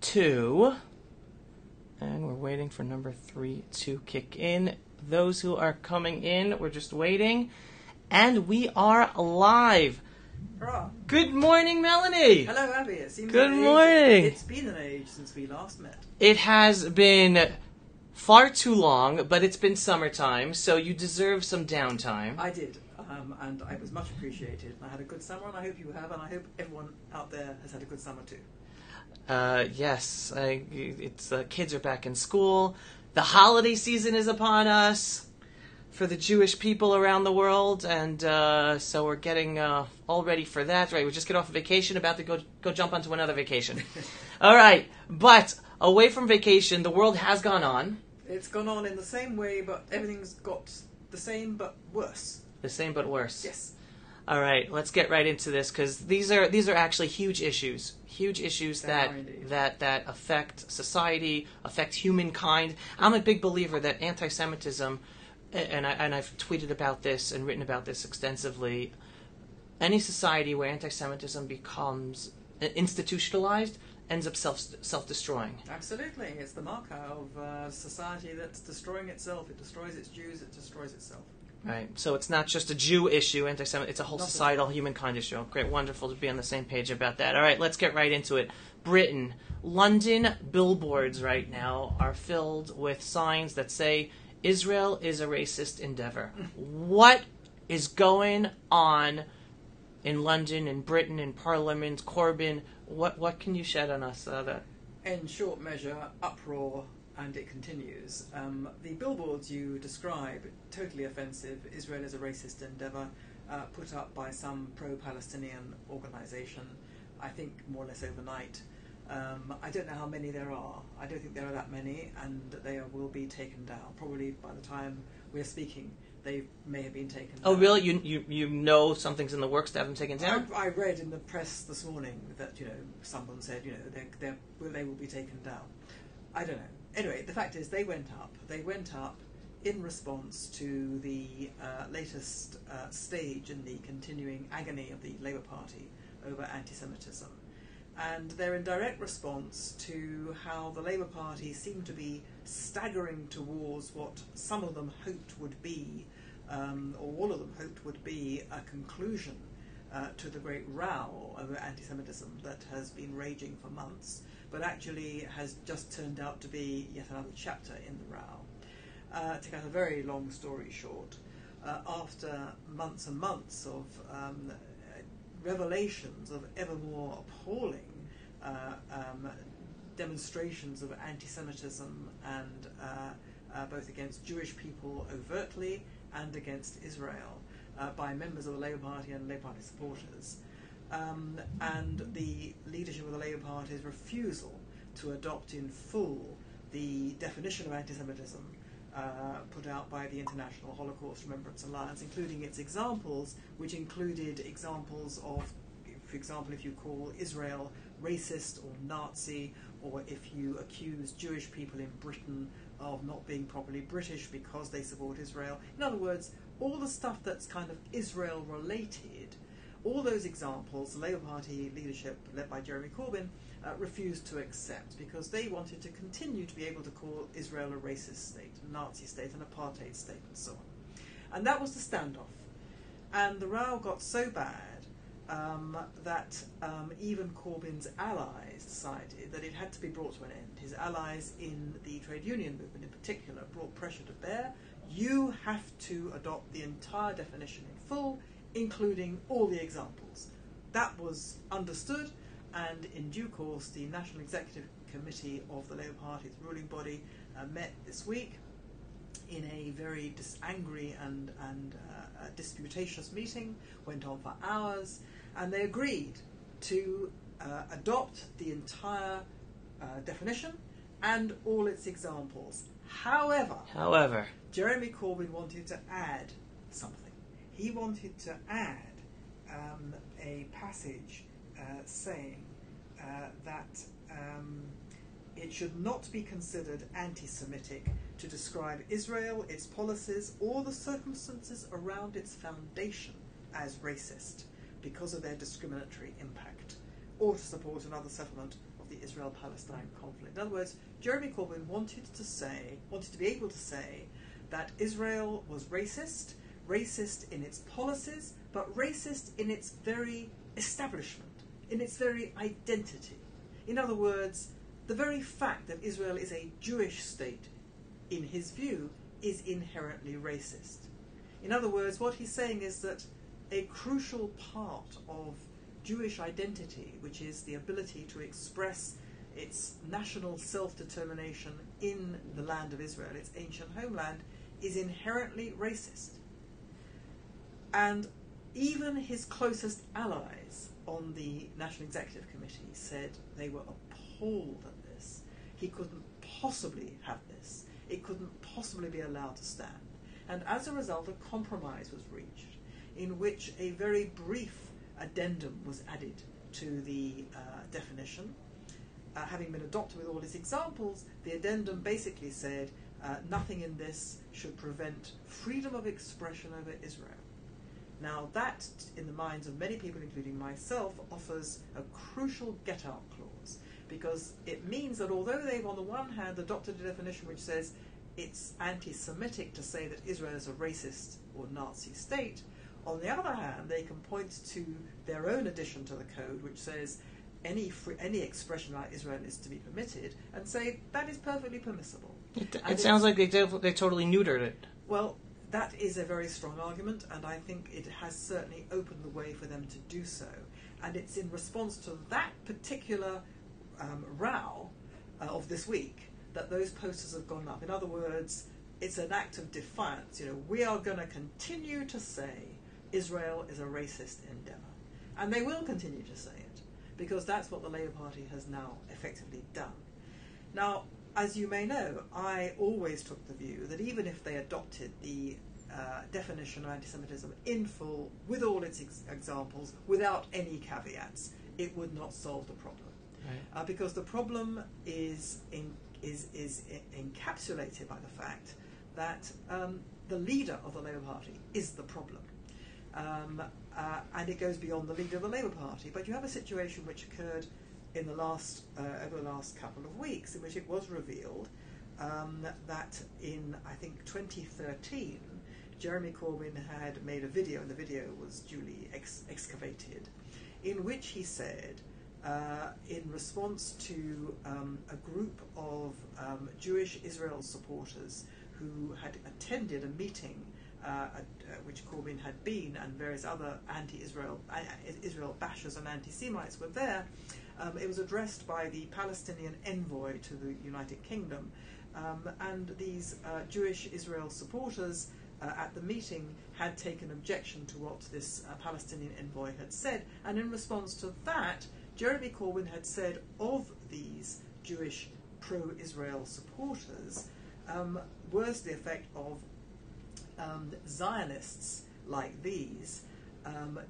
2. And we're waiting for number 3 to kick in. Those who are coming in, we're just waiting. And we are live. Hurrah. Good morning, Melanie. Hello, Abby. It seems Good morning. It's been an age since we last met. It has been far too long, but it's been summertime, so you deserve some downtime. I did, and I was much appreciated. I had a good summer, and I hope you have, and I hope everyone out there has had a good summer too. Yes, it's kids are back in school. The holiday season is upon us for the Jewish people around the world, and so we're getting all ready for that. Right, we just get off a vacation, about to go jump onto another vacation. All right, but away from vacation, the world has gone on. It's gone on in the same way, but everything's got the same but worse. The same but worse. Yes. All right, let's get right into this, because these are actually huge issues that affect society, affect humankind. I'm a big believer that anti-Semitism, and I've tweeted about this and written about this extensively. Any society where anti-Semitism becomes institutionalized ends up self-destroying. Absolutely, it's the marker of a society that's destroying itself. It destroys its Jews. It destroys itself. Right, so it's not just a Jew issue, anti-Semitic, it's a whole societal, humankind issue. Great, wonderful to be on the same page about that. All right, let's get right into it. Britain. London billboards right now are filled with signs that say, Israel is a racist endeavor. What is going on in London, in Britain, in Parliament, Corbyn? What can you shed on us that? In short measure, uproar. And it continues. The billboards you describe, totally offensive. Israel is a racist endeavour, put up by some pro-Palestinian organisation, I think more or less overnight. I don't know how many there are. I don't think there are that many, and they will be taken down. Probably by the time we're speaking, they may have been taken down. Oh, really? You know something's in the works to have them taken down? I read in the press this morning that someone said they will be taken down. I don't know. Anyway, the fact is they went up. They went up in response to the latest stage in the continuing agony of the Labour Party over anti-Semitism. And they're in direct response to how the Labour Party seemed to be staggering towards what some of them hoped would be, or all of them hoped would be, a conclusion to the great row over anti-Semitism that has been raging for months, but actually has just turned out to be yet another chapter in the row. To cut a very long story short, after months and months of revelations of ever more appalling demonstrations of anti-Semitism, and both against Jewish people overtly and against Israel by members of the Labour Party and Labour Party supporters, and the leadership of the Labour Party's refusal to adopt in full the definition of anti-Semitism put out by the International Holocaust Remembrance Alliance, including its examples, which included examples of, for example, if you call Israel racist or Nazi, or if you accuse Jewish people in Britain of not being properly British because they support Israel. In other words, all the stuff that's kind of Israel-related, all those examples, the Labour Party leadership, led by Jeremy Corbyn, refused to accept because they wanted to continue to be able to call Israel a racist state, a Nazi state, an apartheid state, and so on. And that was the standoff. And the row got so bad that even Corbyn's allies decided that it had to be brought to an end. His allies in the trade union movement in particular brought pressure to bear. You have to adopt the entire definition in full, including all the examples. That was understood, and in due course the National Executive Committee of the Labour Party's ruling body met this week in a very angry and disputatious meeting, went on for hours, and they agreed to adopt the entire definition and all its examples. However, Jeremy Corbyn wanted to add something. He wanted to add a passage saying that it should not be considered anti-Semitic to describe Israel, its policies, or the circumstances around its foundation as racist because of their discriminatory impact, or to support another settlement of of the Israel-Palestine conflict. In other words, Jeremy Corbyn wanted to be able to say that Israel was racist in its policies, but racist in its very establishment, in its very identity. In other words, the very fact that Israel is a Jewish state, in his view, is inherently racist. In other words, what he's saying is that a crucial part of Jewish identity, which is the ability to express its national self-determination in the land of Israel, its ancient homeland, is inherently racist. And even his closest allies on the National Executive Committee said they were appalled at this. He couldn't possibly have this. It couldn't possibly be allowed to stand. And as a result, a compromise was reached in which a very brief addendum was added to the definition. Having been adopted with all its examples, the addendum basically said nothing in this should prevent freedom of expression over Israel. Now that, in the minds of many people, including myself, offers a crucial get-out clause, because it means that although they've on the one hand adopted a definition which says it's anti-Semitic to say that Israel is a racist or Nazi state, on the other hand they can point to their own addition to the code which says any expression about Israel is to be permitted, and say that is perfectly permissible. It sounds like they totally neutered it. Well, that is a very strong argument, and I think it has certainly opened the way for them to do so. And it's in response to that particular row of this week that those posters have gone up. In other words, it's an act of defiance. You know, we are going to continue to say Israel is a racist endeavour. And they will continue to say it, because that's what the Labour Party has now effectively done. Now, as you may know, I always took the view that even if they adopted the definition of anti-Semitism in full, with all its examples, without any caveats, it would not solve the problem. Right. Because the problem is encapsulated by the fact that the leader of the Labour Party is the problem. And it goes beyond the leader of the Labour Party. But you have a situation which occurred in the last over the last couple of weeks, in which it was revealed that in, I think, 2013, Jeremy Corbyn had made a video, and the video was duly excavated, in which he said, in response to a group of Jewish Israel supporters who had attended a meeting which Corbyn had been, and various other anti-Israel Israel bashers and anti-Semites were there. It was addressed by the Palestinian envoy to the United Kingdom, and these Jewish Israel supporters at the meeting had taken objection to what this Palestinian envoy had said, and in response to that, Jeremy Corbyn had said of these Jewish pro-Israel supporters words to the effect of Zionists like these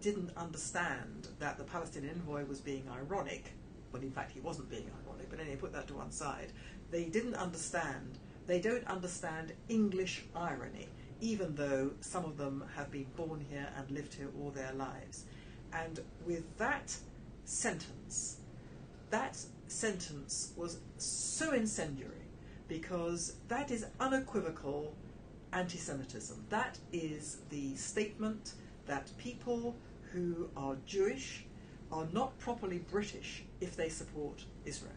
didn't understand that the Palestinian envoy was being ironic, when in fact he wasn't being ironic, but anyway, put that to one side. They don't understand English irony, even though some of them have been born here and lived here all their lives. And with that sentence was so incendiary, because that is unequivocal anti-Semitism. That is the statement that people who are Jewish are not properly British if they support Israel.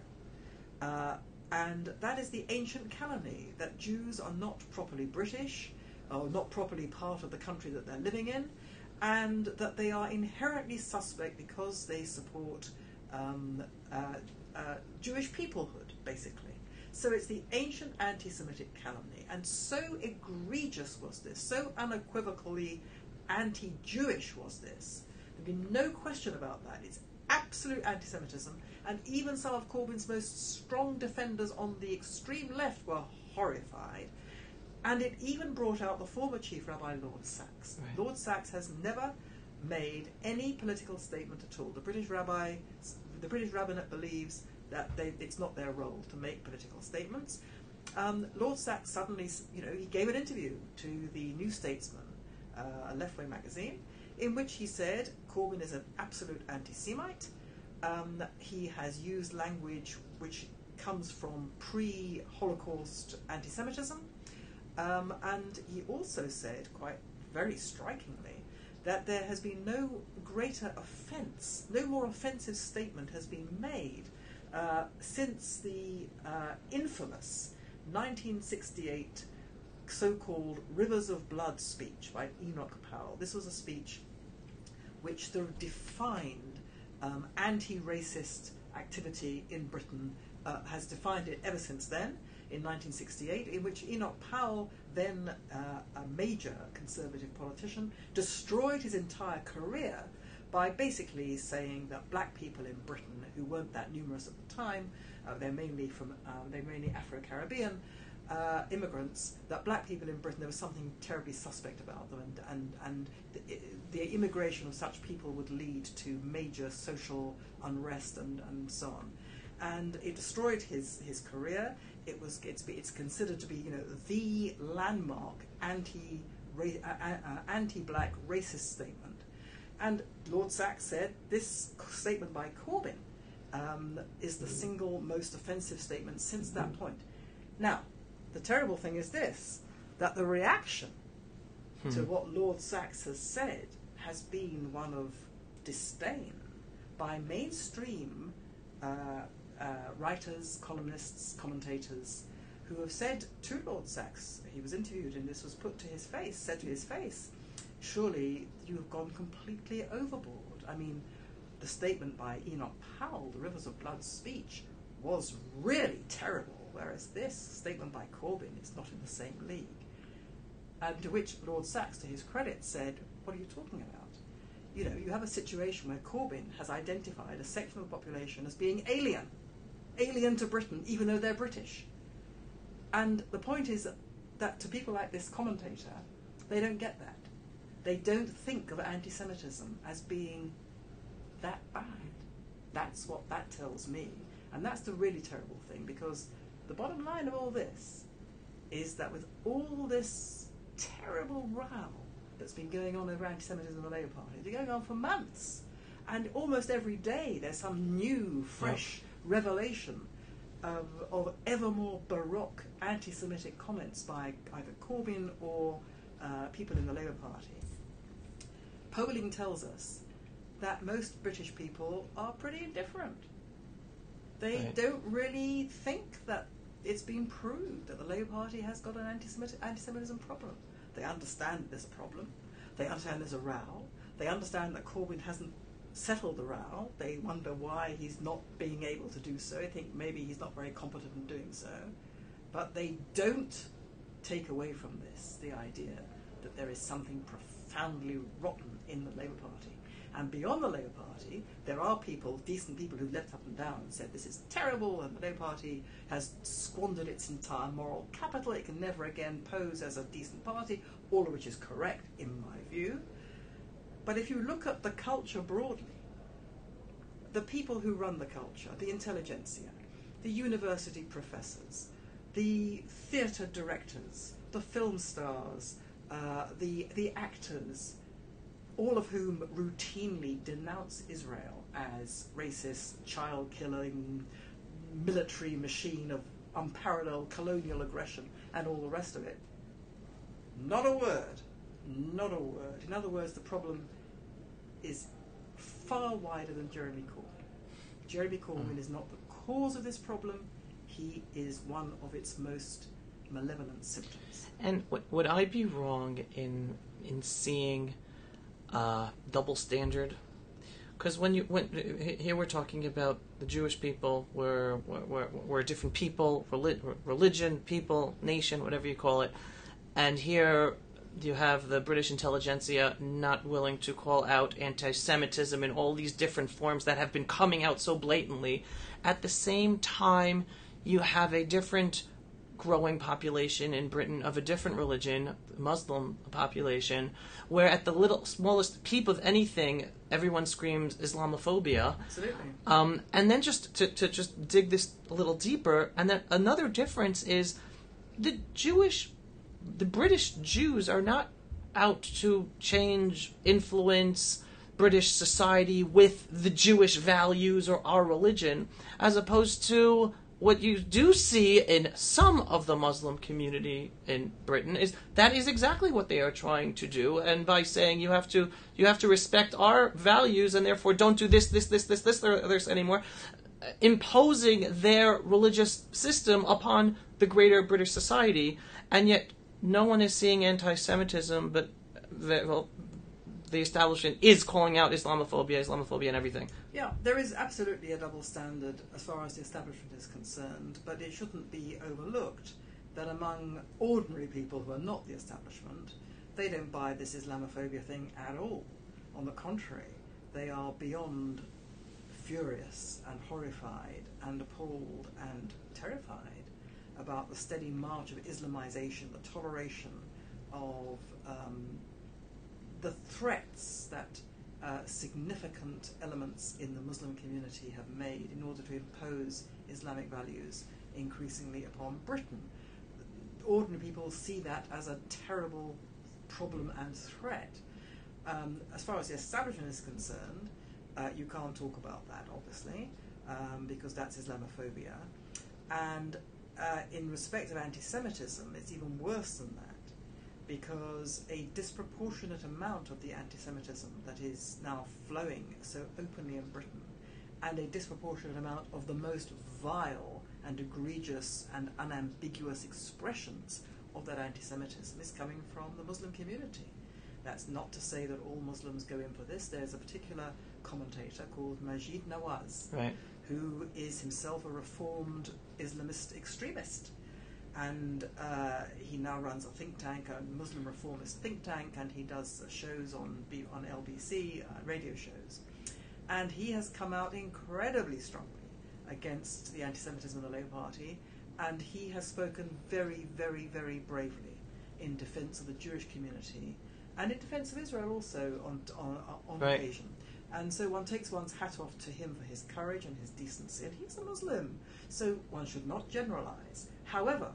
And that is the ancient calumny, that Jews are not properly British, or not properly part of the country that they're living in, and that they are inherently suspect because they support Jewish peoplehood, basically. So it's the ancient anti-Semitic calumny, and so egregious was this, so unequivocally anti-Jewish was this. There'd be no question about that. It's absolute anti-Semitism, and even some of Corbyn's most strong defenders on the extreme left were horrified, and it even brought out the former Chief Rabbi Lord Sachs. Right. Lord Sachs has never made any political statement at all. The British rabbinate believes that it's not their role to make political statements. Lord Sachs suddenly, he gave an interview to the New Statesman, a left-wing magazine, in which he said Corbyn is an absolute anti-Semite, He has used language which comes from pre-Holocaust anti-Semitism, and he also said, quite very strikingly, that there has been no greater offence, no more offensive statement has been made since the infamous 1968 so-called Rivers of Blood speech by Enoch Powell. This was a speech which sort of defined anti-racist activity in Britain, has defined it ever since then, in 1968, in which Enoch Powell, then a major conservative politician, destroyed his entire career by basically saying that black people in Britain, who weren't that numerous at the time, they're mainly Afro-Caribbean immigrants, that black people in Britain, there was something terribly suspect about them, and the immigration of such people would lead to major social unrest and so on. And it destroyed his career. It's considered to be, the landmark anti-black racist statement. And Lord Sachs said this statement by Corbyn is the single most offensive statement since that point. Now, the terrible thing is this, that the reaction to what Lord Sachs has said has been one of disdain by mainstream writers, columnists, commentators, who have said to Lord Sachs, he was interviewed and this was put to his face, said to his face, surely you have gone completely overboard. I mean, the statement by Enoch Powell, the Rivers of Blood speech, was really terrible, whereas this statement by Corbyn is not in the same league. And to which Lord Sachs, to his credit, said, what are you talking about? You have a situation where Corbyn has identified a section of the population as being alien to Britain, even though they're British. And the point is that to people like this commentator, they don't get that. They don't think of anti-Semitism as being that bad. That's what that tells me. And that's the really terrible thing, because the bottom line of all this is that with all this terrible row that's been going on over anti-Semitism in the Labour Party, it's been going on for months. And almost every day there's some new, fresh revelation of ever more baroque anti-Semitic comments by either Corbyn or people in the Labour Party. Polling tells us that most British people are pretty indifferent. They don't really think that it's been proved that the Labour Party has got an anti-Semitism problem. They understand there's a problem. They understand there's a row. They understand that Corbyn hasn't settled the row. They wonder why he's not being able to do so. I think maybe he's not very competent in doing so. But they don't take away from this the idea that there is something profoundly rotten in the Labour Party. And beyond the Labour Party, there are people, decent people, who've leapt up and down and said this is terrible and the Labour Party has squandered its entire moral capital. It can never again pose as a decent party, all of which is correct in my view. But if you look at the culture broadly, the people who run the culture, the intelligentsia, the university professors, the theatre directors, the film stars, the actors, all of whom routinely denounce Israel as racist, child-killing, military machine of unparalleled colonial aggression and all the rest of it. Not a word. Not a word. In other words, the problem is far wider than Jeremy Corbyn. Jeremy Corbyn is not the cause of this problem. He is one of its most malevolent symptoms. And would I be wrong in seeing double standard? Because here we're talking about the Jewish people, we're a different people, religion, people, nation, whatever you call it, and here you have the British intelligentsia not willing to call out anti-Semitism in all these different forms that have been coming out so blatantly. At the same time, you have a different growing population in Britain of a different religion, Muslim population, where at the smallest peep of anything, everyone screams Islamophobia. Absolutely. And then just to just dig this a little deeper, and then another difference is the British Jews are not out to change, influence, British society with the Jewish values or our religion, as opposed to what you do see in some of the Muslim community in Britain is exactly what they are trying to do, and by saying you have to respect our values and therefore don't do this or this anymore, imposing their religious system upon the greater British society, and yet no one is seeing anti-Semitism, but the establishment is calling out Islamophobia and everything. Yeah, there is absolutely a double standard as far as the establishment is concerned, but it shouldn't be overlooked that among ordinary people who are not the establishment, they don't buy this Islamophobia thing at all. On the contrary, they are beyond furious and horrified and appalled and terrified about the steady march of Islamization, the toleration of the threats that significant elements in the Muslim community have made in order to impose Islamic values increasingly upon Britain. Ordinary people see that as a terrible problem and threat. As far as the establishment is concerned, you can't talk about that, obviously, because that's Islamophobia. And in respect of anti-Semitism, it's even worse than that, because a disproportionate amount of the anti-Semitism that is now flowing so openly in Britain, and a disproportionate amount of the most vile and egregious and unambiguous expressions of that anti-Semitism is coming from the Muslim community. That's not to say that all Muslims go in for this. There's a particular commentator called Majid Nawaz, right, who is himself a reformed Islamist extremist. And he now runs a think tank, a Muslim reformist think tank, and he does shows on LBC, radio shows. And he has come out incredibly strongly against the anti-Semitism of the Labour Party, and he has spoken very, very, very bravely in defence of the Jewish community and in defence of Israel also on right. occasion. And so one takes one's hat off to him for his courage and his decency, and he's a Muslim, so one should not generalise. However,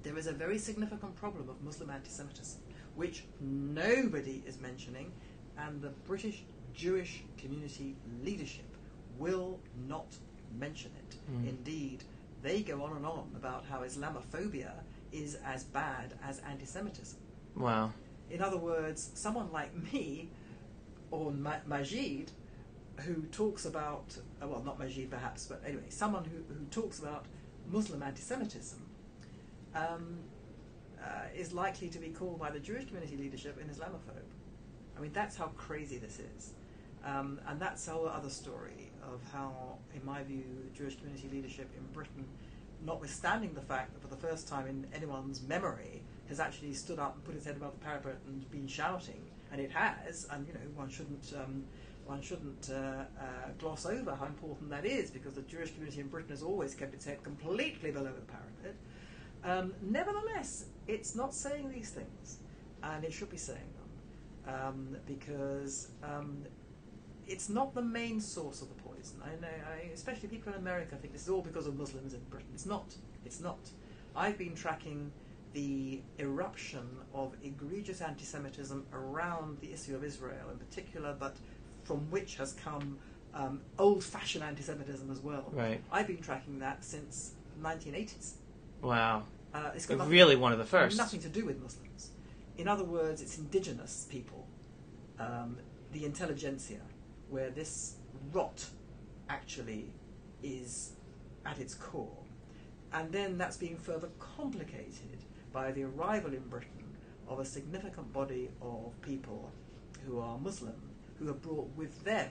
there is a very significant problem of Muslim anti-Semitism, which nobody is mentioning, and the British Jewish community leadership will not mention it. Indeed, they go on and on about how Islamophobia is as bad as anti-Semitism. Wow. In other words, someone like me, or Majid, who talks about, well, not Majid perhaps, but anyway, someone who talks about Muslim anti-Semitism, is likely to be called by the Jewish community leadership an Islamophobe. I mean, that's how crazy this is. And that's a whole other story of how, in my view, the Jewish community leadership in Britain, notwithstanding the fact that for the first time in anyone's memory, has actually stood up and put its head above the parapet and been shouting, and it has, and one shouldn't gloss over how important that is, because the Jewish community in Britain has always kept its head completely below the parapet. Nevertheless, it's not saying these things, and it should be saying them, because it's not the main source of the poison. I know, especially people in America think this is all because of Muslims in Britain. It's not. It's not. I've been tracking the eruption of egregious anti-Semitism around the issue of Israel in particular, but from which has come old-fashioned anti-Semitism as well. Right. I've been tracking that since the 1980s. Wow. It's got really one of the first. Nothing to do with Muslims. In other words, it's indigenous people, the intelligentsia, where this rot actually is at its core. And then that's being further complicated by the arrival in Britain of a significant body of people who are Muslim, who have brought with them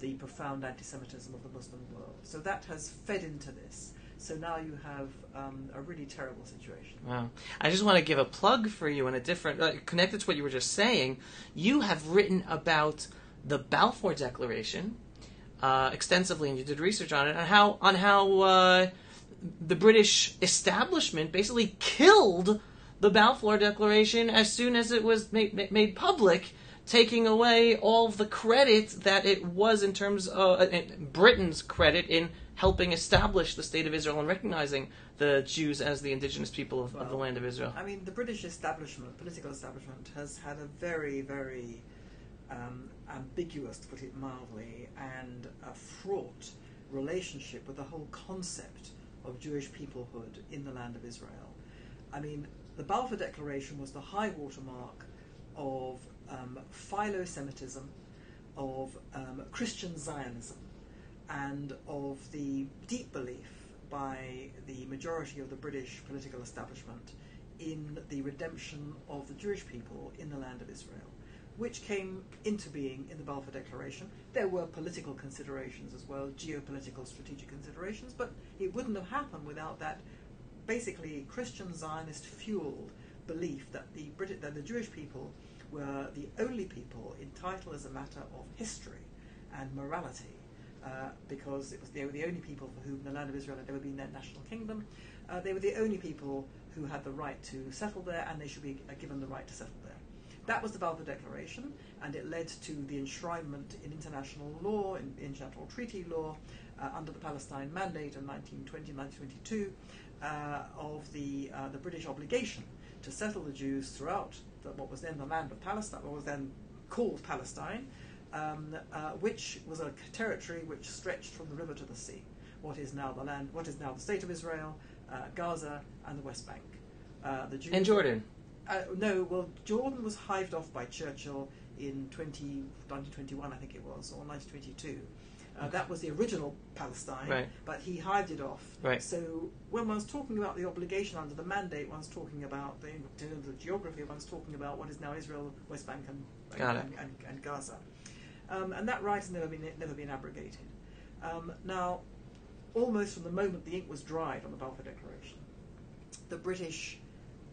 the profound anti-Semitism of the Muslim world. So that has fed into this. So now you have a really terrible situation. Wow. I just want to give a plug for you in a different, connected to what you were just saying. You have written about the Balfour Declaration extensively, and you did research on it, and how the British establishment basically killed the Balfour Declaration as soon as it was made public, taking away all of the credit that it was in terms of Britain's credit in helping establish the State of Israel and recognizing the Jews as the indigenous people of the land of Israel. I mean, the British establishment, political establishment, has had a very, very ambiguous, to put it mildly, and a fraught relationship with the whole concept of Jewish peoplehood in the land of Israel. I mean, the Balfour Declaration was the high watermark of philo-Semitism, of Christian Zionism, and of the deep belief by the majority of the British political establishment in the redemption of the Jewish people in the land of Israel, which came into being in the Balfour Declaration. There were political considerations as well, geopolitical, strategic considerations, but it wouldn't have happened without that basically Christian Zionist-fueled belief that the Jewish people were the only people entitled as a matter of history and morality, because they were the only people for whom the land of Israel had never been their national kingdom. They were the only people who had the right to settle there, and they should be given the right to settle there. That was the Balfour Declaration, and it led to the enshrinement in international law, in international treaty law, under the Palestine Mandate of 1920-1922, of the British obligation to settle the Jews throughout what was then the land of Palestine, what was then called Palestine, which was a territory which stretched from the river to the sea. What is now the state of Israel, Gaza, and the West Bank. The Jews And Jordan. No, well, Jordan was hived off by Churchill in 1921, I think it was, or 1922. That was the original Palestine, right. But he hived it off. Right. So when one's talking about the obligation under the mandate, one's talking about the geography, one's talking about what is now Israel, West Bank, and Gaza. And that right has never been abrogated. Now, almost from the moment the ink was dried on the Balfour Declaration, the British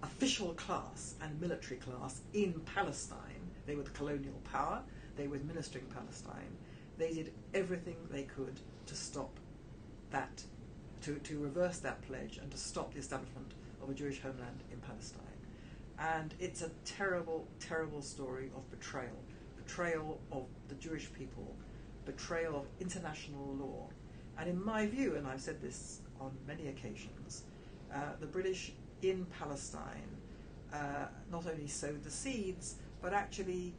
official class and military class in Palestine, they were the colonial power, they were administering Palestine, they did everything they could to stop that, to reverse that pledge and to stop the establishment of a Jewish homeland in Palestine. And it's a terrible, terrible story of betrayal of the Jewish people, betrayal of international law. And in my view, and I've said this on many occasions, the British in Palestine not only sowed the seeds, but actually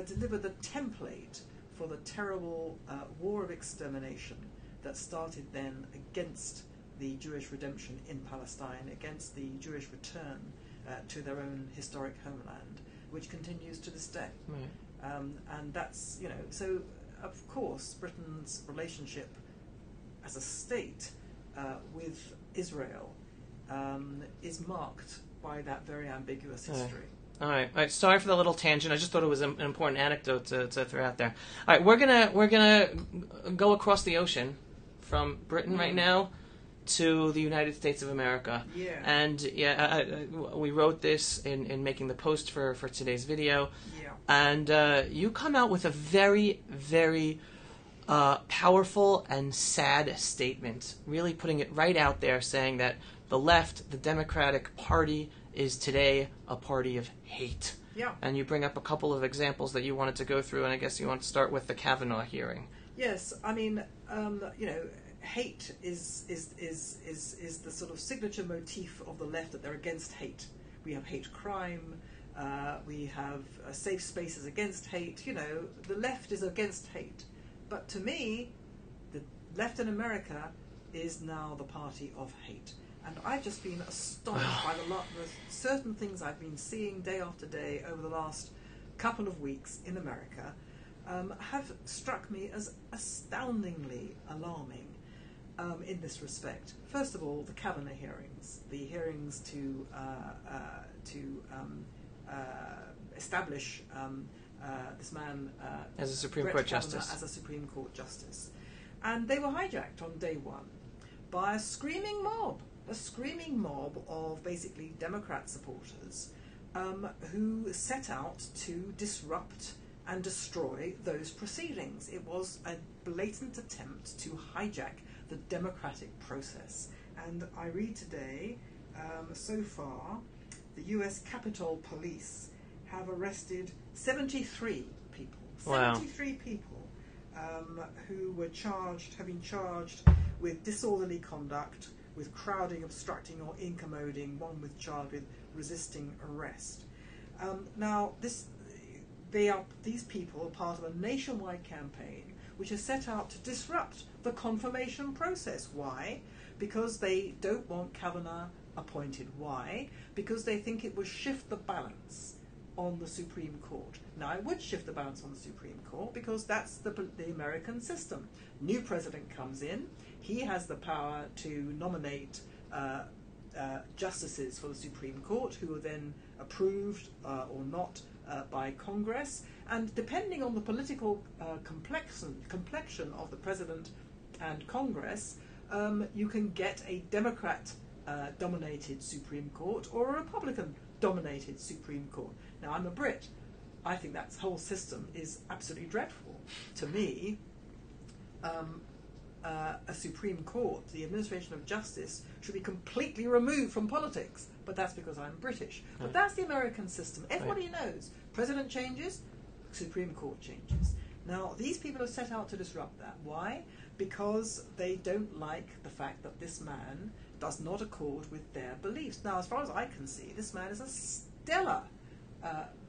delivered the template for the terrible war of extermination that started then against the Jewish redemption in Palestine, against the Jewish return to their own historic homeland, which continues to this day. Right. And that's, so of course Britain's relationship as a state with Israel is marked by that very ambiguous history. All right. Sorry for the little tangent. I just thought it was an important anecdote to throw out there. All right, we're gonna go across the ocean from Britain right now to the United States of America. Yeah. And we wrote this in making the post for today's video. Yeah. And you come out with a very, very powerful and sad statement, really putting it right out there, saying that the left, the Democratic Party, is today a party of hate. Yeah. And you bring up a couple of examples that you wanted to go through, and I guess you want to start with the Cavanaugh hearing. Yes, I mean, hate is the sort of signature motif of the left, that they're against hate. We have hate crime. We have safe spaces against hate. The left is against hate. But to me, the left in America is now the party of hate. And I've just been astonished by the certain things I've been seeing day after day over the last couple of weeks in America have struck me as astoundingly alarming in this respect. First of all, the Cavanaugh hearings, the hearings to establish this man as a Supreme Brett Court Kavanaugh justice. as a Supreme Court justice. And they were hijacked on day one by a screaming mob of basically Democrat supporters who set out to disrupt and destroy those proceedings. It was a blatant attempt to hijack the democratic process. And I read today, so far, the US Capitol Police have arrested 73 people. Wow. 73 people who have been charged with disorderly conduct, with crowding, obstructing or incommoding, one with charged with resisting arrest. Now, these people are part of a nationwide campaign which is set out to disrupt the confirmation process. Why? Because they don't want Cavanaugh appointed. Why? Because they think it would shift the balance on the Supreme Court. Now, it would shift the balance on the Supreme Court because that's the American system. New president comes in, he has the power to nominate justices for the Supreme Court who are then approved or not by Congress, and depending on the political complexion of the president and Congress, you can get a Democrat dominated Supreme Court or a Republican dominated Supreme Court. Now, I'm a Brit. I think that whole system is absolutely dreadful. To me, a Supreme Court, the administration of justice, should be completely removed from politics. But that's because I'm British. But that's the American system. Everybody knows. President changes, Supreme Court changes. Now, these people have set out to disrupt that. Why? Because they don't like the fact that this man does not accord with their beliefs. Now, as far as I can see, this man is a stellar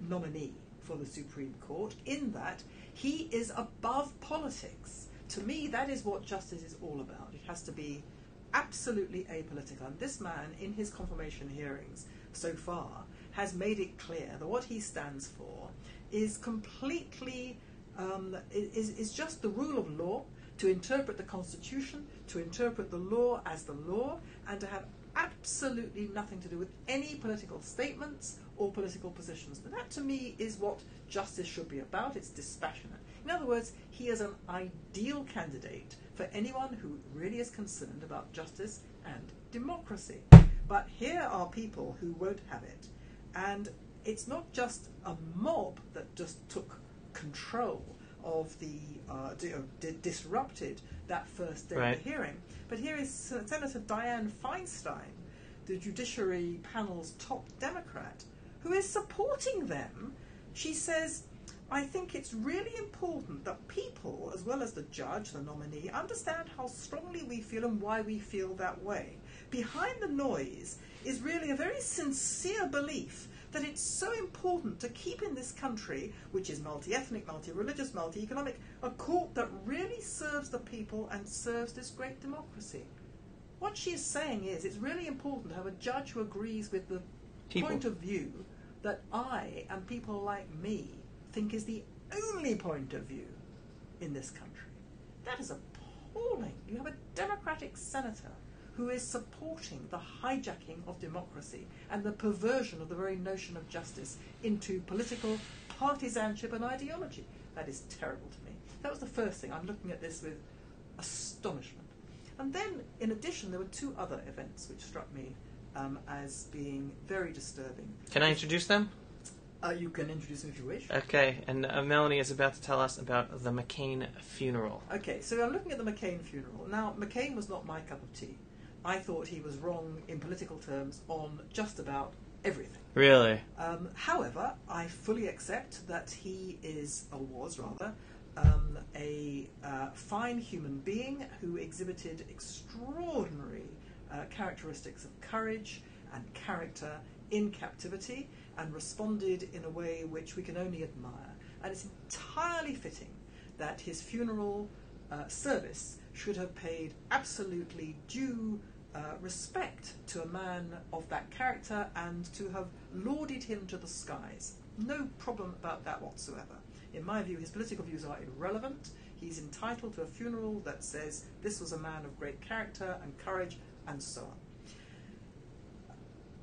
nominee for the Supreme Court in that he is above politics. To me, that is what justice is all about. It has to be absolutely apolitical. And this man, in his confirmation hearings so far, has made it clear that what he stands for is completely, is just the rule of law, to interpret the Constitution, to interpret the law as the law, and to have absolutely nothing to do with any political statements or political positions. And that, to me, is what justice should be about. It's dispassionate. In other words, he is an ideal candidate for anyone who really is concerned about justice and democracy. But here are people who won't have it. And it's not just a mob that just took control of the disrupted that first day of the hearing. But here is Senator Dianne Feinstein, the Judiciary panel's top Democrat, who is supporting them. She says, I think it's really important that people, as well as the judge, the nominee, understand how strongly we feel and why we feel that way. Behind the noise is really a very sincere belief that it's so important to keep in this country, which is multi-ethnic, multi-religious, multi-economic, a court that really serves the people and serves this great democracy. What she's saying is it's really important to have a judge who agrees with the point of view that I and people like me think is the only point of view in this country. That is appalling. You have a Democratic senator who is supporting the hijacking of democracy and the perversion of the very notion of justice into political partisanship and ideology. That is terrible to me. That was the first thing. I'm looking at this with astonishment. And then, in addition, there were two other events which struck me as being very disturbing. Can I introduce them? You can introduce them if you wish. Okay, and Melanie is about to tell us about the Mccain Funeral. Okay, so I'm looking at the Mccain Funeral. Now, McCain was not my cup of tea. I thought he was wrong in political terms on just about everything. Really? However, I fully accept that he is, or was rather, a fine human being who exhibited extraordinary characteristics of courage and character in captivity and responded in a way which we can only admire. And it's entirely fitting that his funeral service should have paid absolutely due respect to a man of that character and to have lauded him to the skies. No problem about that whatsoever. In my view, his political views are irrelevant. He's entitled to a funeral that says this was a man of great character and courage and so on.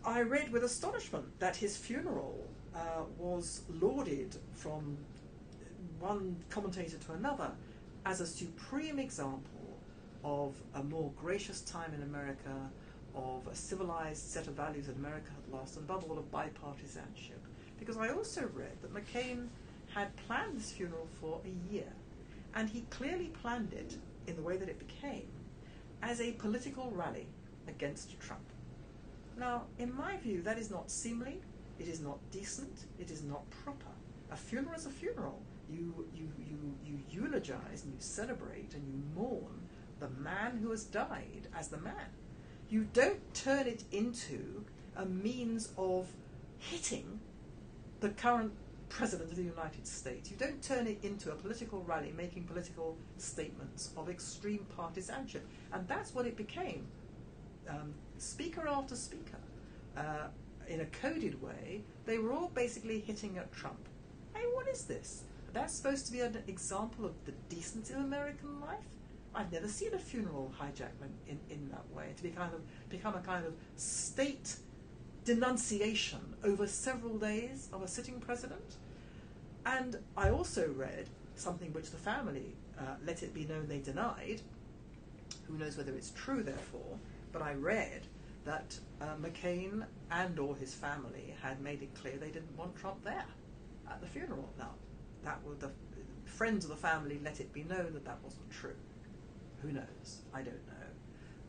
I read with astonishment that his funeral was lauded from one commentator to another as a supreme example of a more gracious time in America, of a civilized set of values that America had lost, and above all of bipartisanship. Because I also read that McCain had planned this funeral for a year, and he clearly planned it, in the way that it became, as a political rally against Trump. Now, in my view, that is not seemly, it is not decent, it is not proper. A funeral is a funeral. You eulogize and you celebrate and you mourn the man who has died as the man. You don't turn it into a means of hitting the current President of the United States. You don't turn it into a political rally making political statements of extreme partisanship. And that's what it became. Speaker after speaker, in a coded way, they were all basically hitting at Trump. Hey, what is this? That's supposed to be an example of the decency of American life? I've never seen a funeral hijacked in that way, to become a kind of state denunciation over several days of a sitting president. And I also read something which the family, let it be known, they denied. Who knows whether it's true, therefore, but I read that McCain and or his family had made it clear they didn't want Trump there at the funeral. Now, that was the friends of the family let it be known that wasn't true. Who knows? I don't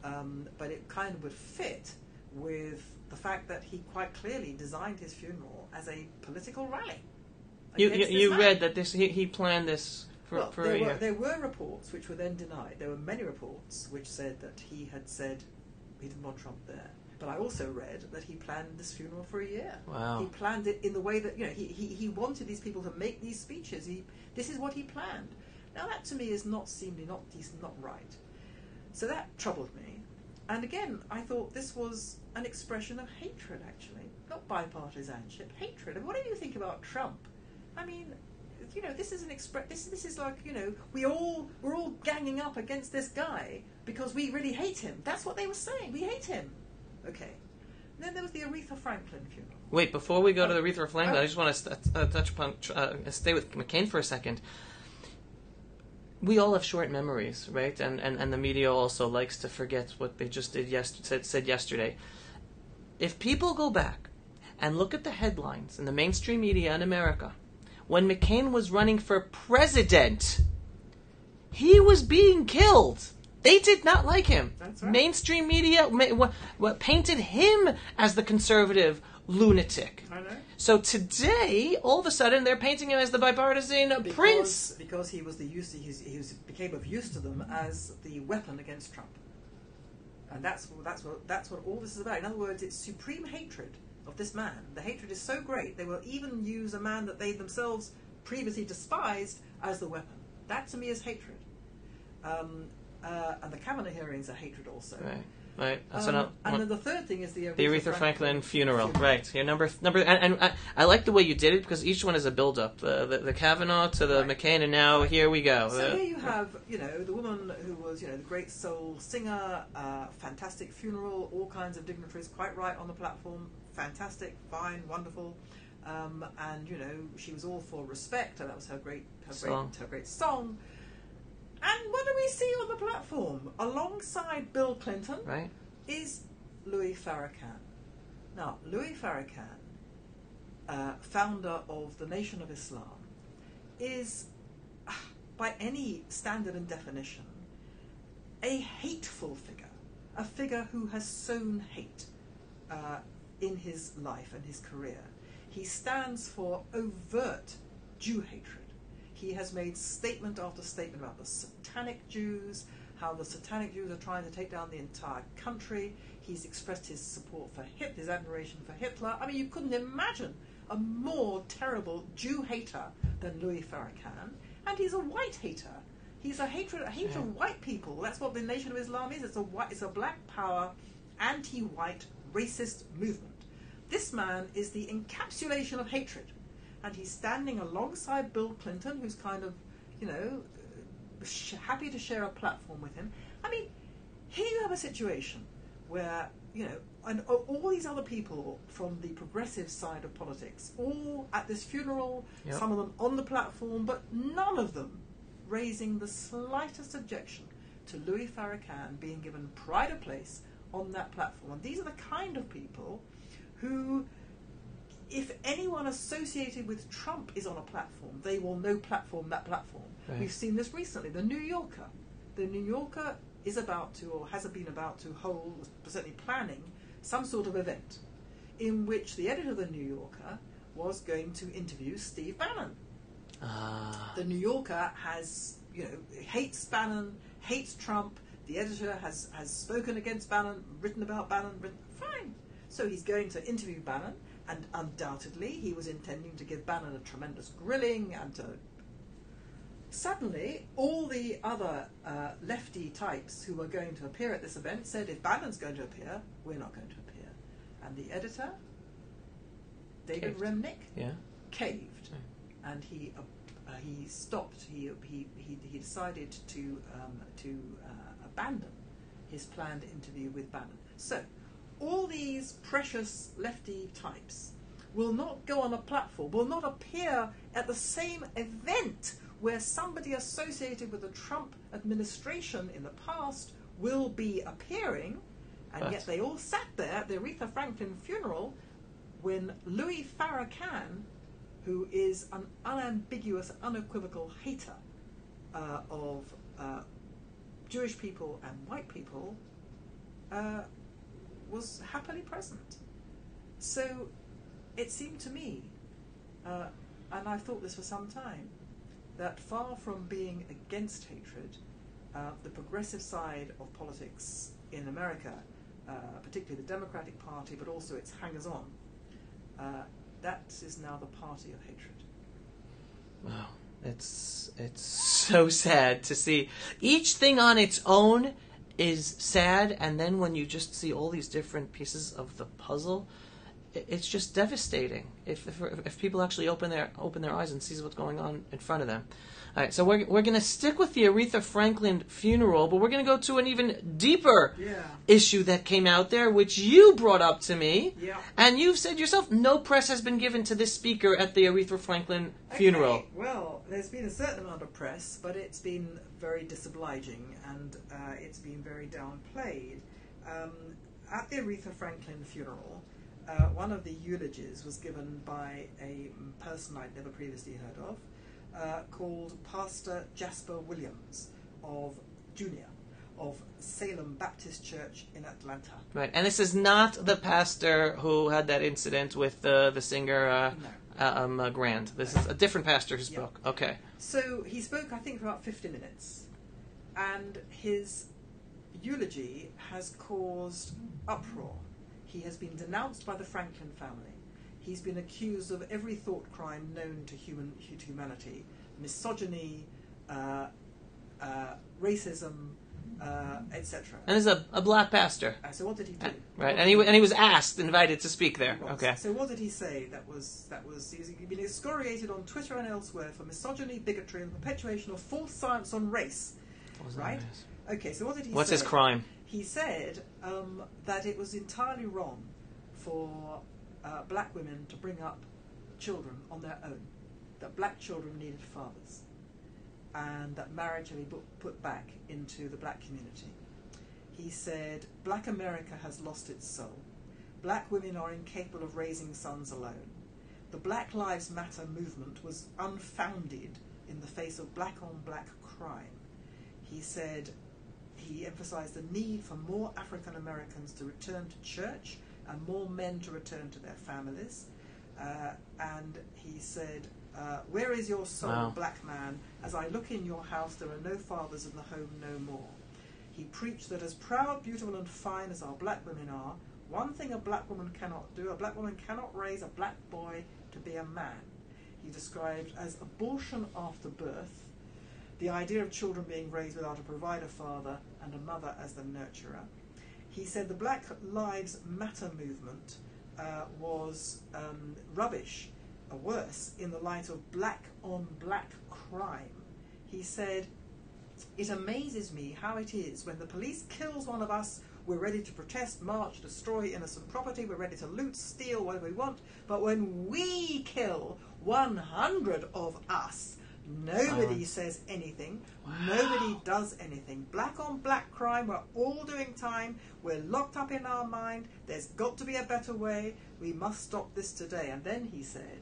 know. But it kind of would fit with the fact that he quite clearly designed his funeral as a political rally. You read that he planned this for a year. There were reports which were then denied. There were many reports which said that he had said he didn't want Trump there. But I also read that he planned this funeral for a year. Wow. He planned it in the way that, he wanted these people to make these speeches. This is what he planned. Now that to me is not decent, not right. So that troubled me. And again, I thought this was an expression of hatred, actually. Not bipartisanship, hatred. And what do you think about Trump? I mean, this is this is like, we're all ganging up against this guy because we really hate him. That's what they were saying. We hate him. Okay. And then there was the Aretha Franklin funeral. Wait, before we go to the Aretha Franklin, I just want to touch upon, stay with McCain for a second. We all have short memories, right? And the media also likes to forget what they just said yesterday. If people go back and look at the headlines in the mainstream media in America, when McCain was running for president, he was being killed. They did not like him. That's right. Mainstream media painted him as the conservative lunatic. I know. So today, all of a sudden, they're painting him as the bipartisan prince. Because he was became of use to them as the weapon against Trump. And that's what all this is about. In other words, it's supreme hatred of this man. The hatred is so great, they will even use a man that they themselves previously despised as the weapon. That to me is hatred. And the Cavanaugh hearings are hatred also. Right. And then the third thing is the Aretha Franklin funeral. Right. Your number, and I like the way you did it because each one is a build-up. The Cavanaugh to the McCain, and now here we go. So here you have, the woman who was, the great soul singer, fantastic funeral, all kinds of dignitaries, quite right on the platform, fantastic, fine, wonderful, and she was all for respect, and that was her great song. And what do we see on the platform? Alongside Bill Clinton is Louis Farrakhan. Now, Louis Farrakhan, founder of the Nation of Islam, is, by any standard and definition, a hateful figure, a figure who has sown hate in his life and his career. He stands for overt Jew hatred. He has made statement after statement about the satanic Jews, how the satanic Jews are trying to take down the entire country. He's expressed his support for Hitler, his admiration for Hitler. I mean, you couldn't imagine a more terrible Jew hater than Louis Farrakhan. And he's a white hater. He's a hater of white people. That's what the Nation of Islam is. It's a black power, anti-white, racist movement. This man is the encapsulation of hatred. And he's standing alongside Bill Clinton, who's kind of, happy to share a platform with him. I mean, here you have a situation where, and all these other people from the progressive side of politics, all at this funeral, some of them on the platform, but none of them raising the slightest objection to Louis Farrakhan being given pride of place on that platform. And these are the kind of people who, if anyone associated with Trump is on a platform, they will no platform that platform. Right. We've seen this recently. The New Yorker. The New Yorker is about to, or has been about to hold, certainly planning, some sort of event in which the editor of the New Yorker was going to interview Steve Bannon. The New Yorker has, hates Bannon, hates Trump. The editor has spoken against Bannon, written about Bannon. Fine. So he's going to interview Bannon. And undoubtedly he was intending to give Bannon a tremendous grilling and to... Suddenly, all the other lefty types who were going to appear at this event said, if Bannon's going to appear, we're not going to appear. And the editor, David Remnick, caved. And he stopped. He decided to abandon his planned interview with Bannon. So, all these precious lefty types will not go on a platform, will not appear at the same event where somebody associated with the Trump administration in the past will be appearing, and yet they all sat there at the Aretha Franklin funeral when Louis Farrakhan, who is an unambiguous, unequivocal hater of Jewish people and white people, was happily present. So it seemed to me, and I've thought this for some time, that far from being against hatred, the progressive side of politics in America, particularly the Democratic Party, but also its hangers-on, that is now the party of hatred. Wow, it's so sad to see. Each thing on its own is sad, and then when you just see all these different pieces of the puzzle, it's just devastating if people actually open their eyes and sees what's going on in front of them. All right, so we're going to stick with the Aretha Franklin funeral, but we're going to go to an even deeper issue that came out there, which you brought up to me, and you've said yourself, no press has been given to this speaker at the Aretha Franklin funeral. Okay, well, there's been a certain amount of press, but it's been very disobliging, and it's been very downplayed. At the Aretha Franklin funeral, one of the eulogies was given by a person I'd never previously heard of, called Pastor Jasper Williams of Salem Baptist Church in Atlanta. Right, and this is not the pastor who had that incident with the singer Grand. This is a different pastor who spoke. Okay. So he spoke, I think, for about 50 minutes, and his eulogy has caused uproar. He has been denounced by the Franklin family. He's been accused of every thought crime known to humanity: misogyny, racism, etc. And there's a black pastor. So what did he do? Right, and he was invited to speak there. Okay. So what did he say? He'd been excoriated on Twitter and elsewhere for misogyny, bigotry, and perpetuation of false science on race. Right? Okay. So what did he say? What's his crime? He said that it was entirely wrong for black women to bring up children on their own, that black children needed fathers, and that marriage had been put back into the black community. He said, black America has lost its soul. Black women are incapable of raising sons alone. The Black Lives Matter movement was unfounded in the face of black-on-black crime. He said, he emphasized the need for more African Americans to return to church and more men to return to their families. And he said, where is your soul, black man? As I look in your house, there are no fathers in the home no more. He preached that as proud, beautiful, and fine as our black women are, one thing a black woman cannot do, a black woman cannot raise a black boy to be a man. He described as abortion after birth, the idea of children being raised without a provider father and a mother as the nurturer. He said the Black Lives Matter movement was rubbish, worse, in the light of black-on-black crime. He said, it amazes me how it is when the police kills one of us, we're ready to protest, march, destroy innocent property, we're ready to loot, steal, whatever we want, but when we kill 100 of us, nobody says anything. Nobody does anything. Black on black crime, we're all doing time. We're locked up in our mind. There's got to be a better way. We must stop this today. And then he said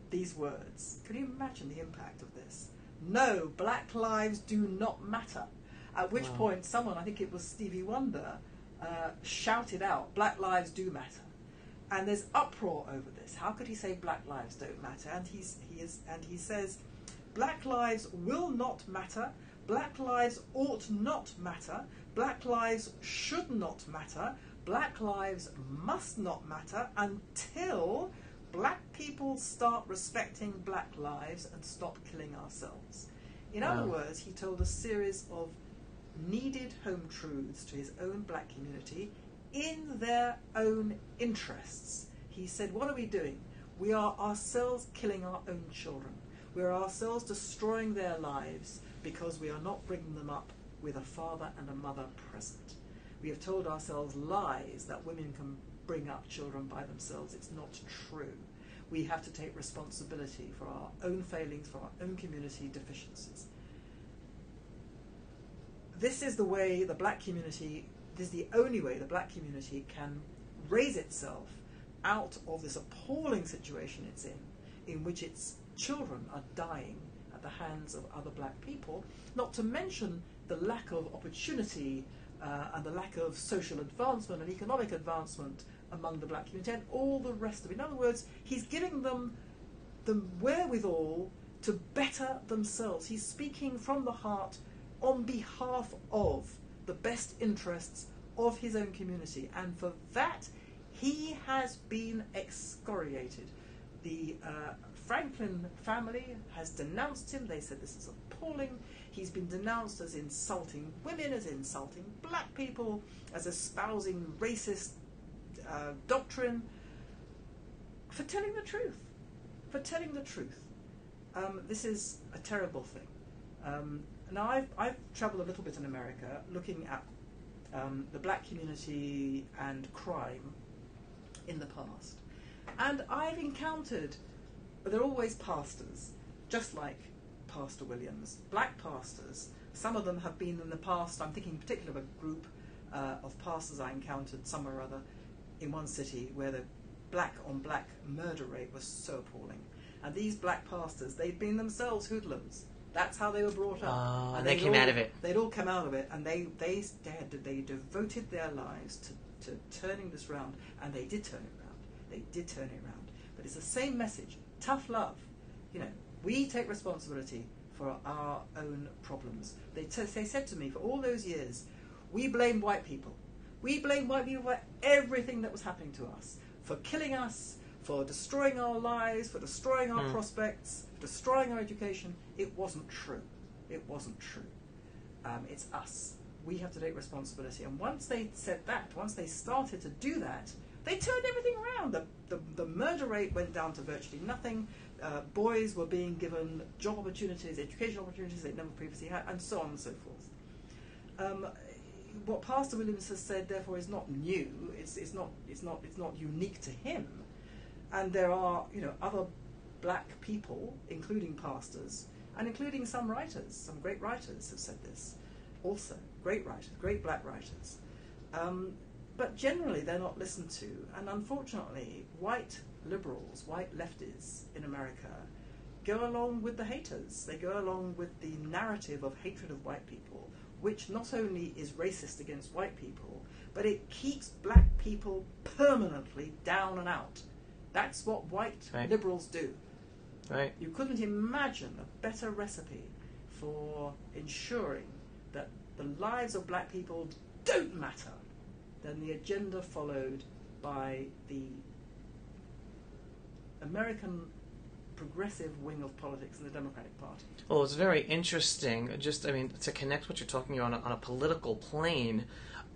these words. Can you imagine the impact of this? No, black lives do not matter. At which point someone, I think it was Stevie Wonder, shouted out, black lives do matter. And there's uproar over this. How could he say black lives don't matter? And he says, black lives will not matter. Black lives ought not matter. Black lives should not matter. black lives must not matter until black people start respecting black lives and stop killing ourselves. In other words, he told a series of needed home truths to his own black community in their own interests. He said, what are we doing? We are ourselves killing our own children. We are ourselves destroying their lives because we are not bringing them up with a father and a mother present. We have told ourselves lies that women can bring up children by themselves. It's not true. We have to take responsibility for our own failings, for our own community deficiencies. This is the way the black community, this is the only way the black community can raise itself out of this appalling situation it's in which its children are dying at the hands of other black people, not to mention the lack of opportunity and the lack of social advancement and economic advancement among the black community and all the rest of it. In other words, he's giving them the wherewithal to better themselves. He's speaking from the heart on behalf of the best interests of his own community, and for that he has been excoriated. The Franklin family has denounced him. They said this is appalling. He's been denounced as insulting women, as insulting black people, as espousing racist doctrine, for telling the truth. For telling the truth. This is a terrible thing. Now, I've travelled a little bit in America looking at the black community and crime in the past. And I've encountered, they're always pastors, just like Pastor Williams, black pastors. Some of them have been in the past, I'm thinking in particular of a group of pastors I encountered somewhere or other in one city where the black on black murder rate was so appalling. And these black pastors, they'd been themselves hoodlums. That's how they were brought up. And they came out of it. They'd all come out of it, and they devoted their lives to turning this round, and they did turn it round. They did turn it round. But it's the same message. Tough love. You know, we take responsibility for our own problems. They said to me for all those years, we blame white people. We blame white people for everything that was happening to us, for killing us, for destroying our lives, for destroying our prospects, for destroying our education. It wasn't true. It wasn't true. It's us. We have to take responsibility. And once they said that, once they started to do that, they turned everything around. The murder rate went down to virtually nothing. Boys were being given job opportunities, educational opportunities they'd never previously had, and so on and so forth. What Pastor Williams has said, therefore, is not new. It's not unique to him. And there are, other black people, including pastors, and including some writers. Some great writers have said this also. Great writers, great black writers. But generally they're not listened to. And unfortunately, white liberals, white lefties in America go along with the haters. They go along with the narrative of hatred of white people, which not only is racist against white people, but it keeps black people permanently down and out. That's what white liberals do. Right. You couldn't imagine a better recipe for ensuring that the lives of black people don't matter than the agenda followed by the American progressive wing of politics in the Democratic Party. Well, it's very interesting, to connect what you're talking about on a political plane.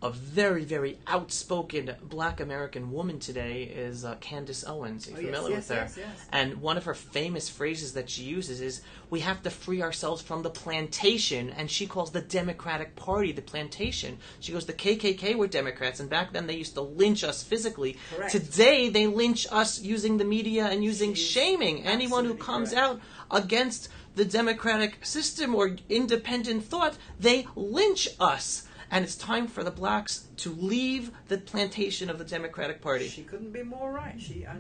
A very, very outspoken black American woman today is Candace Owens. Are you familiar with her? Yes. And one of her famous phrases that she uses is, we have to free ourselves from the plantation, and she calls the Democratic Party the plantation. She goes, the KKK were Democrats, and back then they used to lynch us physically. Correct. Today they lynch us using the media and using shaming anyone who comes out against the democratic system or independent thought. They lynch us. And it's time for the blacks to leave the plantation of the Democratic Party. She couldn't be more right. I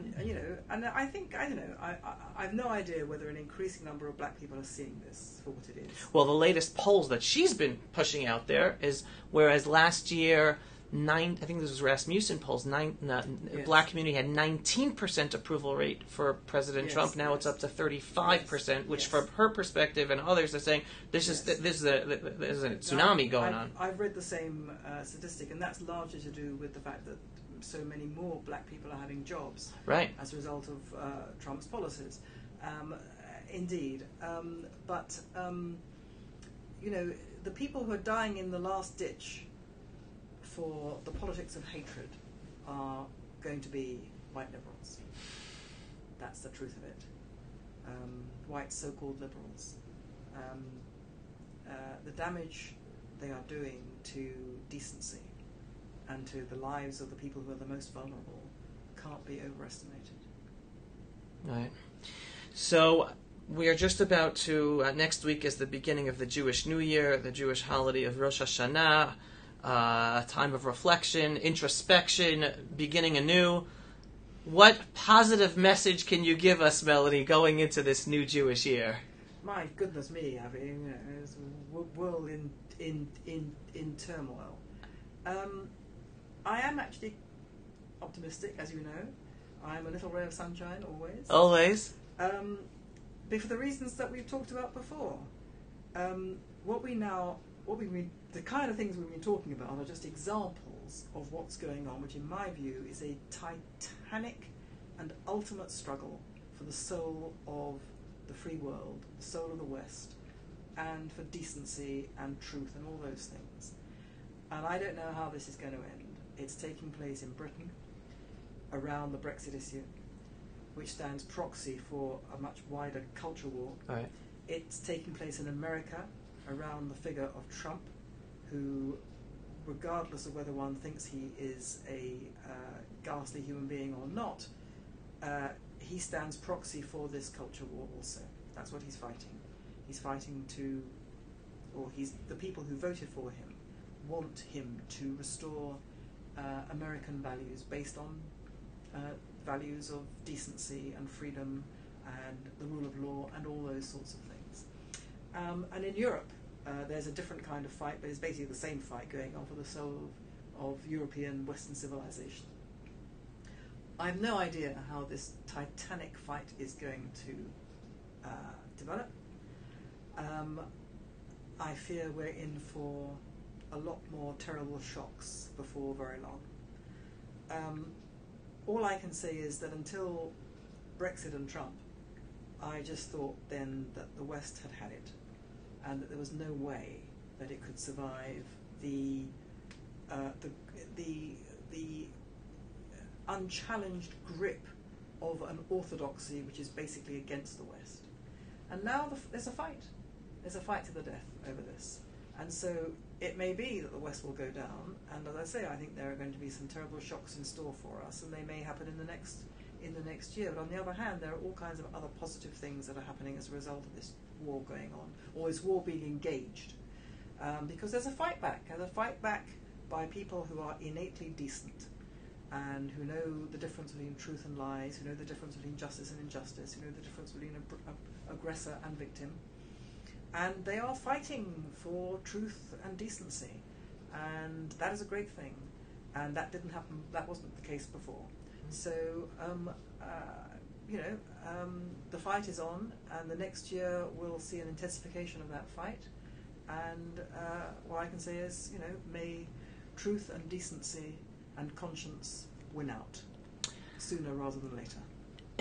have no idea whether an increasing number of black people are seeing this for what it is. Well, the latest polls that she's been pushing out there is, whereas last year I think this was Rasmussen polls. Yes. Black community had 19% approval rate for President Yes, Trump. Now yes. it's up to 35%, which, Yes. from her perspective and others, are saying this Yes. is a tsunami going on. I've read the same statistic, and that's largely to do with the fact that so many more black people are having jobs Right. as a result of Trump's policies. Indeed, but the people who are dying in the last ditch for the politics of hatred are going to be white liberals. That's the truth of it. White so-called liberals. The damage they are doing to decency and to the lives of the people who are the most vulnerable can't be overestimated. Right. So we are just about to, next week is the beginning of the Jewish New Year, the Jewish holiday of Rosh Hashanah, a time of reflection, introspection, beginning anew. What positive message can you give us, Melanie, going into this new Jewish year? My goodness me, Abby, it's a world in turmoil. I am actually optimistic, as you know. I'm a little ray of sunshine, always. Always. But for the reasons that we've talked about before. The kind of things we've been talking about are just examples of what's going on, which in my view is a titanic and ultimate struggle for the soul of the free world, the soul of the West, and for decency and truth and all those things. And I don't know how this is going to end. It's taking place in Britain around the Brexit issue, which stands proxy for a much wider culture war. All right. It's taking place in America around the figure of Trump, who, regardless of whether one thinks he is a ghastly human being or not, he stands proxy for this culture war also. That's what he's fighting. He's fighting the people who voted for him want him to restore American values based on values of decency and freedom and the rule of law and all those sorts of things. And in Europe, there's a different kind of fight, but it's basically the same fight going on for the soul of European Western civilization. I have no idea how this titanic fight is going to develop. I fear we're in for a lot more terrible shocks before very long. All I can say is that until Brexit and Trump, I just thought then that the West had it, and that there was no way that it could survive the unchallenged grip of an orthodoxy which is basically against the West. And now there's a fight. There's a fight to the death over this. And so it may be that the West will go down, and as I say, I think there are going to be some terrible shocks in store for us, and they may happen in the next year. But on the other hand, there are all kinds of other positive things that are happening as a result of this war going on, or this war being engaged. Because there's a fight back. There's a fight back by people who are innately decent, and who know the difference between truth and lies, who know the difference between justice and injustice, who know the difference between aggressor and victim. And they are fighting for truth and decency, and that is a great thing. And that didn't happen. That wasn't the case before. So, the fight is on, and the next year we'll see an intensification of that fight. And what I can say is, may truth and decency and conscience win out sooner rather than later.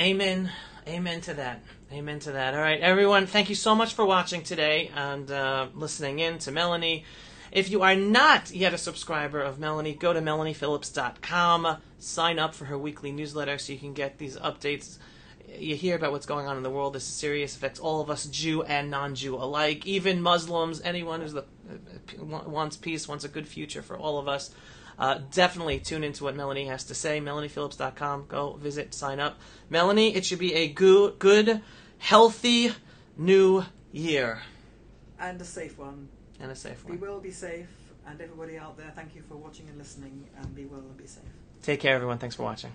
Amen. Amen to that. Amen to that. All right, everyone, thank you so much for watching today and listening in to Melanie. If you are not yet a subscriber of Melanie, go to melaniephillips.com. Sign up for her weekly newsletter so you can get these updates. You hear about what's going on in the world. This is serious. It affects all of us, Jew and non-Jew alike, even Muslims, anyone who wants peace, wants a good future for all of us. Definitely tune into what Melanie has to say. MelaniePhillips.com. Go visit, sign up. Melanie, it should be a good, healthy new year. And a safe one. And a safe one. Be well, be safe. And everybody out there, thank you for watching and listening. And be well and be safe. Take care, everyone. Thanks for watching.